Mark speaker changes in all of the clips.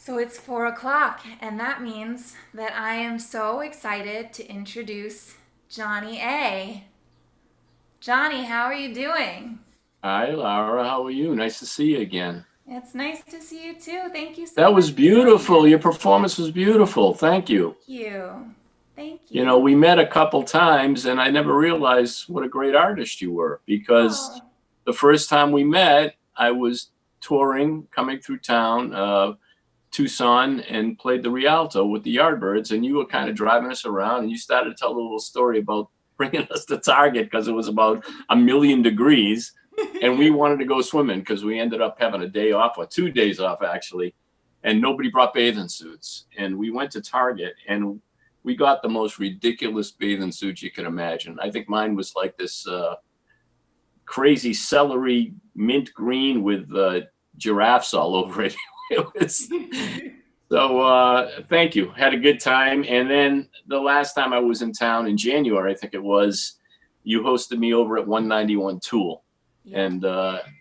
Speaker 1: So it's 4 o'clock, and that means that I am so excited to introduce Johnny A. Johnny, how are you doing?
Speaker 2: Hi, Laura. How are you? Nice to see you again.
Speaker 1: It's nice to see you too. Thank you so
Speaker 2: That
Speaker 1: much
Speaker 2: was
Speaker 1: for joining
Speaker 2: beautiful.
Speaker 1: us.
Speaker 2: Your performance was beautiful. Thank you.
Speaker 1: Thank you. Thank
Speaker 2: You know,
Speaker 1: you.
Speaker 2: we met a couple times and I never realized what a great artist you were because
Speaker 1: Oh,
Speaker 2: the first time we met, I was touring, coming through town, Tucson, and played the Rialto with the Yardbirds. And you were kind of driving us around and you started to tell a little story about bringing us to Target because it was about 1,000,000 degrees. And we wanted to go swimming because we ended up having a day off or 2 days off actually, and nobody brought bathing suits. And we went to Target and we got the most ridiculous bathing suits you can imagine. I think mine was like this crazy celery mint green with giraffes all over it. It was so. Thank you. Had a good time. And then the last time I was in town in January, I think it was, you hosted me over at 191 Tool,
Speaker 1: yeah.
Speaker 2: and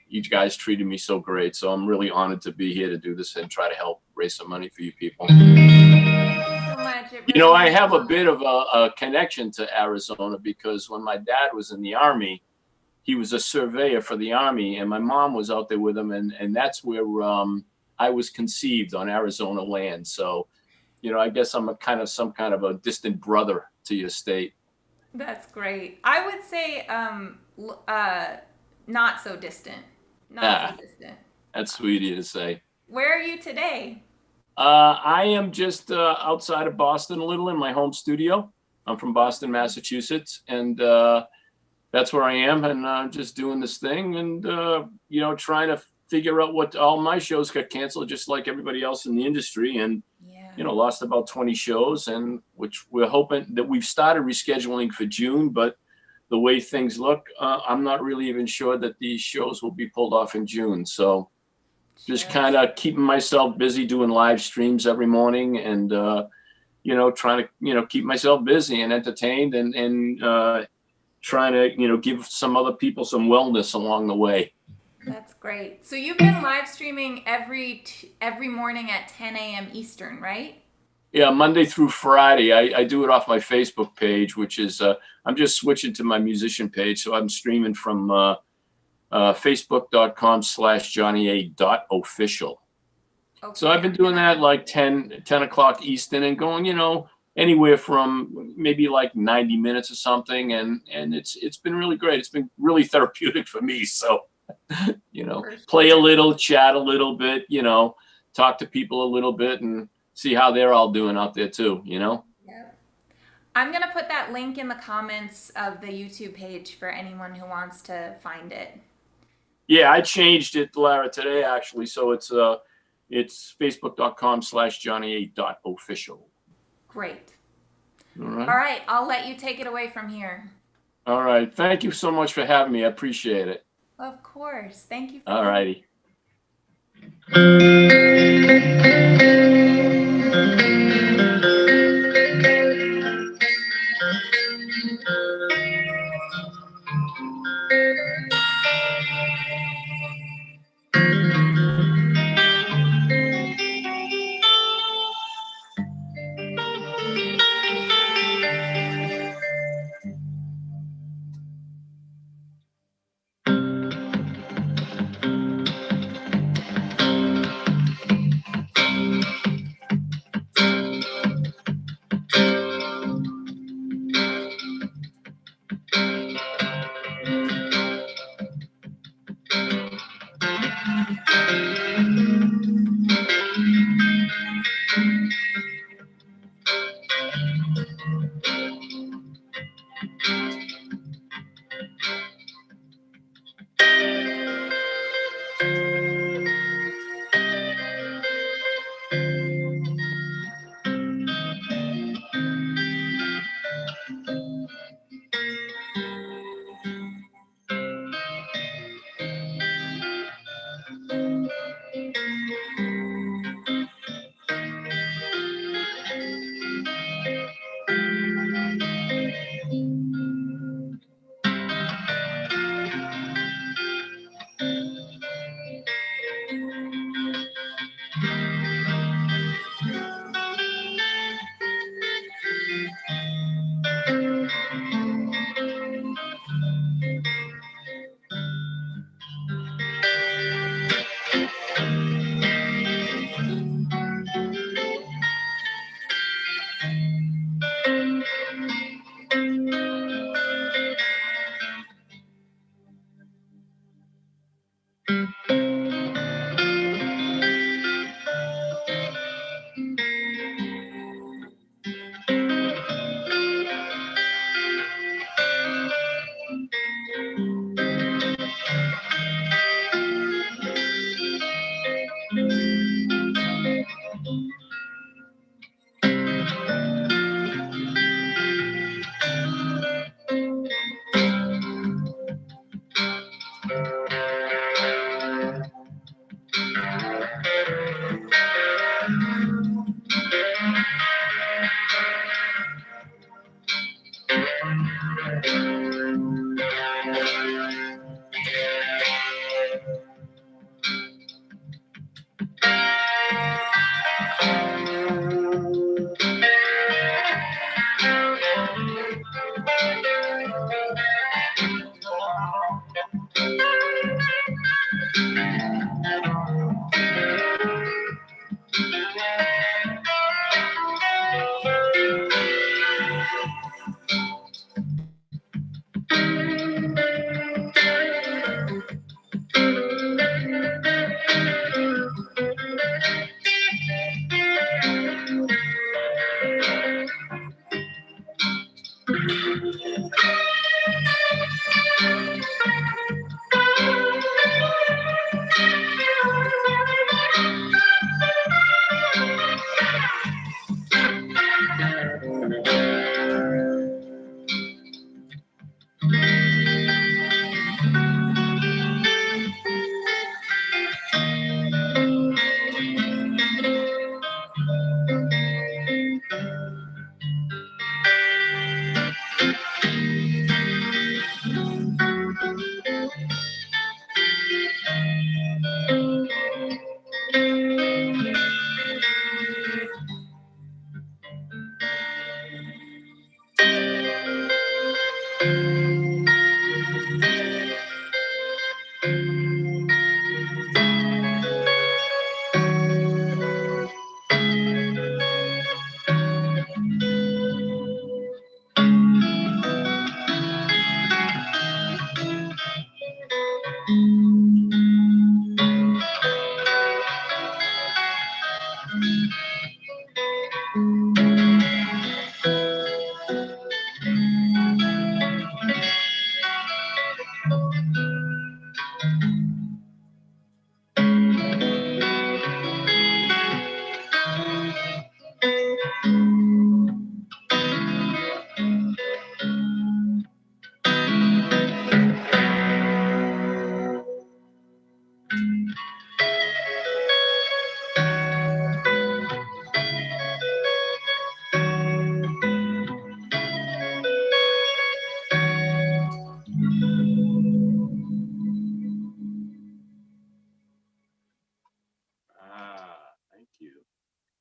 Speaker 2: you guys treated me so great. So I'm really honored to be here to do this and try to help raise some money for you people.
Speaker 1: Thank you so much. It
Speaker 2: You know,
Speaker 1: really
Speaker 2: I
Speaker 1: means
Speaker 2: have
Speaker 1: a
Speaker 2: a
Speaker 1: lot.
Speaker 2: bit of a connection to Arizona because when my dad was in the Army, he was a surveyor for the Army, and my mom was out there with him, and that's where I was conceived on Arizona land. So, you know, I guess I'm a kind of some kind of a distant brother to your state.
Speaker 1: That's great. I would say not so distant. Not so
Speaker 2: Ah,
Speaker 1: distant.
Speaker 2: that's sweet of you to say.
Speaker 1: Where are you today?
Speaker 2: I am just outside of Boston a little in my home studio. I'm from Boston,
Speaker 1: Awesome.
Speaker 2: Massachusetts, and that's where I am, and just doing this thing, and you know, trying to figure out what all my shows got canceled, just like everybody else in the industry, and
Speaker 1: Yeah.
Speaker 2: you know, lost about 20 shows, and which we're hoping that we've started rescheduling for June, but the way things look, I'm not really even sure that these shows will be pulled off in June. So just
Speaker 1: Sure.
Speaker 2: kind of keeping myself busy doing live streams every morning, and you know, trying to, you know, keep myself busy and entertained, and trying to, you know, give some other people some wellness along the way.
Speaker 1: That's great. So you've been live streaming every morning at 10 a.m. Eastern, right?
Speaker 2: Yeah, Monday through Friday. I do it off my Facebook page, which is I'm just switching to my musician page, so I'm streaming from facebook.com/johnny.a.official. So
Speaker 1: Okay,
Speaker 2: I've been
Speaker 1: I'm
Speaker 2: doing that
Speaker 1: gonna.
Speaker 2: like 10 o'clock Eastern and going, you know, anywhere from maybe like 90 minutes or something. And it's been really great. It's been really therapeutic for me. So, you know,
Speaker 1: For
Speaker 2: play a
Speaker 1: sure.
Speaker 2: little, chat a little bit, you know, talk to people a little bit and see how they're all doing out there too, you know?
Speaker 1: Yep. I'm gonna put that link in the comments of the YouTube page for anyone who wants to find it.
Speaker 2: Yeah, I changed it, Lara, today actually. So it's facebook.com/johnny8.official.
Speaker 1: Great.
Speaker 2: All
Speaker 1: All
Speaker 2: right.
Speaker 1: right, I'll let you take it away from here.
Speaker 2: All right. Thank you so much for having me. I appreciate it.
Speaker 1: Of course. Thank you for
Speaker 2: All
Speaker 1: coming.
Speaker 2: righty.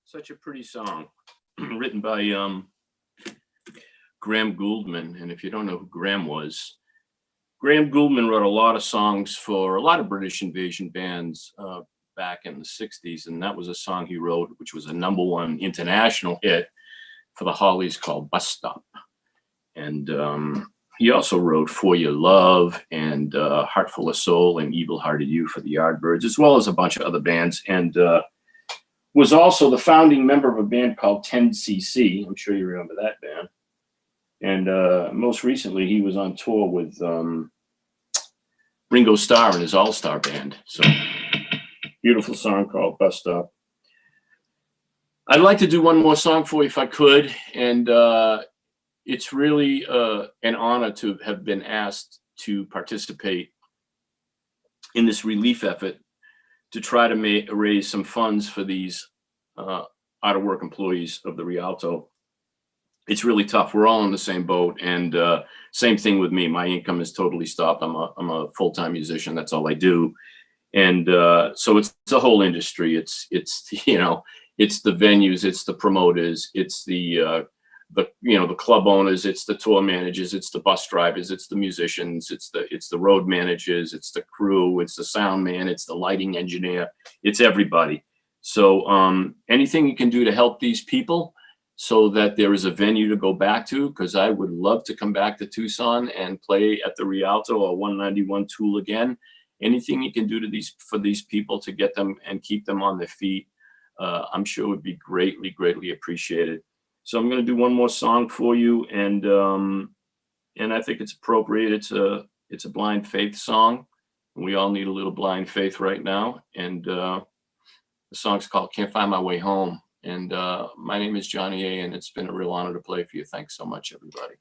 Speaker 2: Such a pretty song, written by Graham Gouldman. And if you don't know who Graham was, Graham Gouldman wrote a lot of songs for a lot of British invasion bands back in the 60s. And that was a song he wrote, which was a #1 international hit for the Hollies, called Bus Stop. And he also wrote For Your Love and Heart Full of Soul and Evil Hearted You for the Yardbirds, as well as a bunch of other bands. And was also the founding member of a band called 10cc. I'm sure you remember that band. And most recently, he was on tour with Ringo Starr and his All-Star Band. So, beautiful song called Bus Stop. I'd like to do one more song for you if I could. And it's really an honor to have been asked to participate in this relief effort to try to raise some funds for these out-of-work employees of the Rialto. It's really tough. We're all in the same boat, and same thing with me. My income is totally stopped. I'm a full-time musician. That's all I do, and so it's a whole industry. It's you know, it's the venues, it's the promoters, it's the club owners, it's the tour managers, it's the bus drivers, it's the musicians, it's the road managers, it's the crew, it's the sound man, it's the lighting engineer, it's everybody. So anything you can do to help these people so that there is a venue to go back to, because I would love to come back to Tucson and play at the Rialto or 191 Tool again. Anything you can do for these people to get them and keep them on their feet, I'm sure would be greatly, greatly appreciated. So I'm going to do one more song for you, and I think it's appropriate. It's a blind faith song, and we all need a little blind faith right now. And the song's called "Can't Find My Way Home." And my name is Johnny A, and it's been a real honor to play for you. Thanks so much, everybody.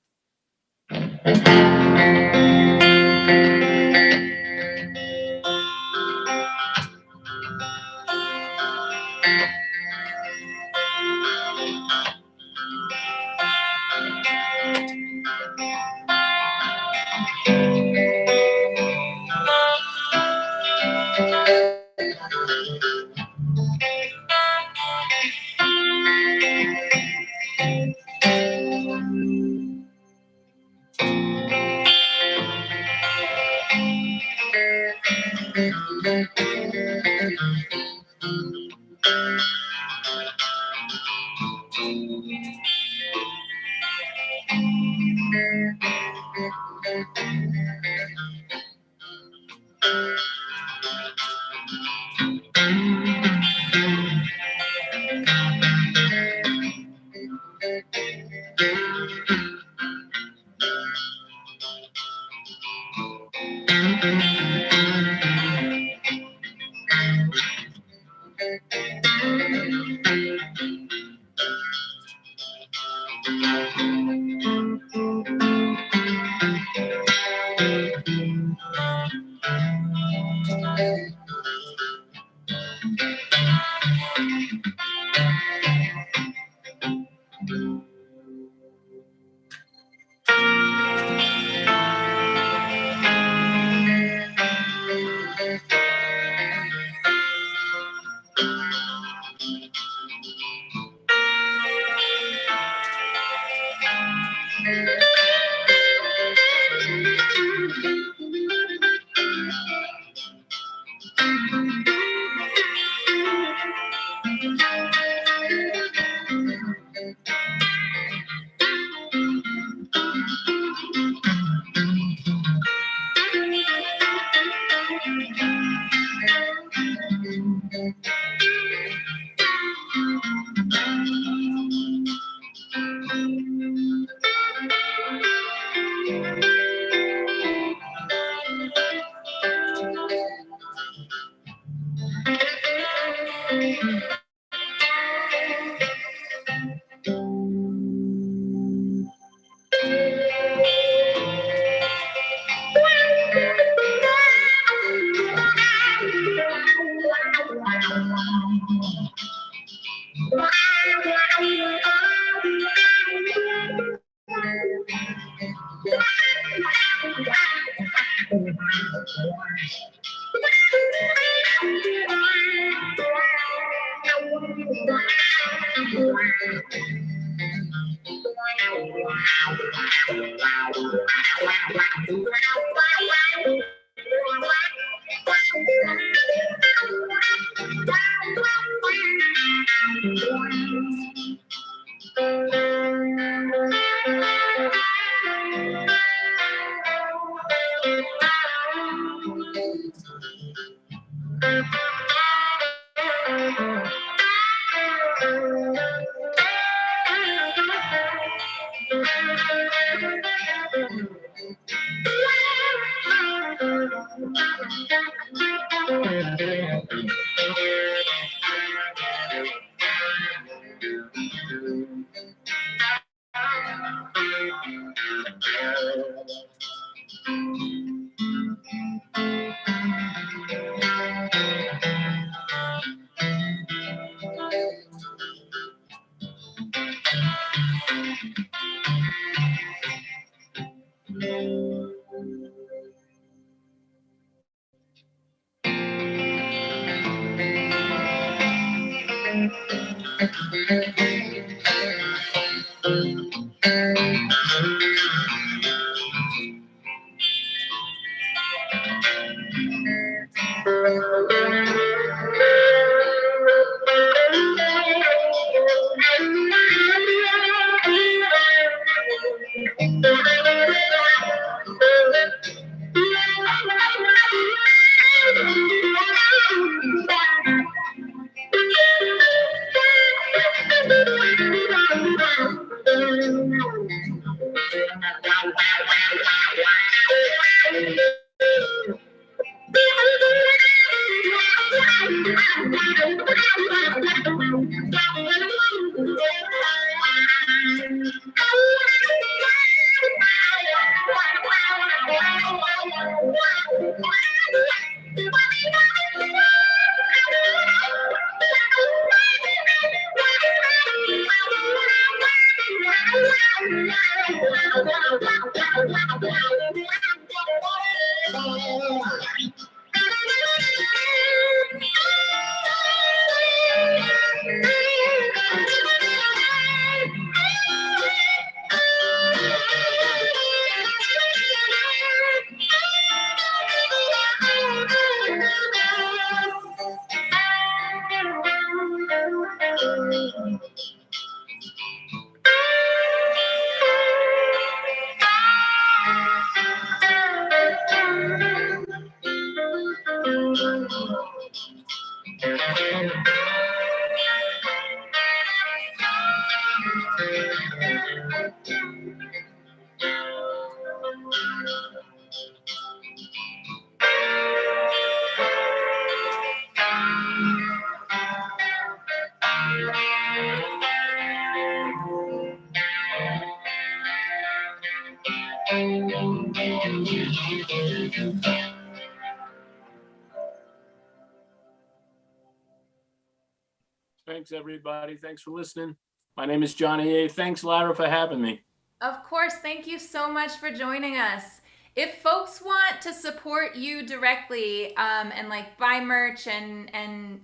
Speaker 2: Thanks, everybody. Thanks for listening. My name is Johnny A. Thanks, Lara, for having me.
Speaker 1: Of course, thank you so much for joining us. If folks want to support you directly and like buy merch and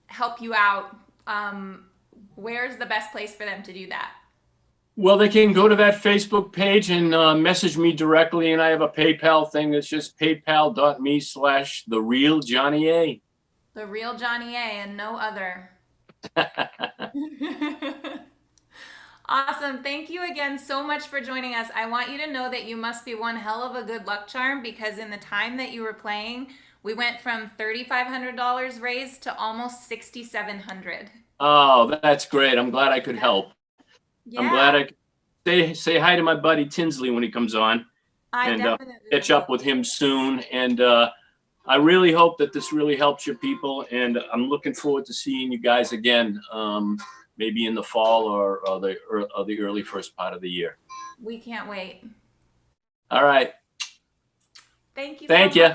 Speaker 1: help you out, where's the best place for them to do that?
Speaker 2: Well, they can go to that Facebook page and message me directly, and I have a PayPal thing that's just paypal.me/therealjohnnya.
Speaker 1: The Real Johnny A and no other. Awesome. Thank you again so much for joining us. I want you to know that you must be one hell of a good luck charm because in the time that you were playing, we went from $3,500 raised to almost $6,700.
Speaker 2: Oh, that's great. I'm glad I could help.
Speaker 1: Yeah.
Speaker 2: I'm glad I could say hi to my buddy Tinsley when he comes on and catch up with him soon. And I really hope that this really helps your people. And I'm looking forward to seeing you guys again, maybe in the fall or the early first part of the year.
Speaker 1: We can't wait.
Speaker 2: All right.
Speaker 1: Thank you.
Speaker 2: Thank you.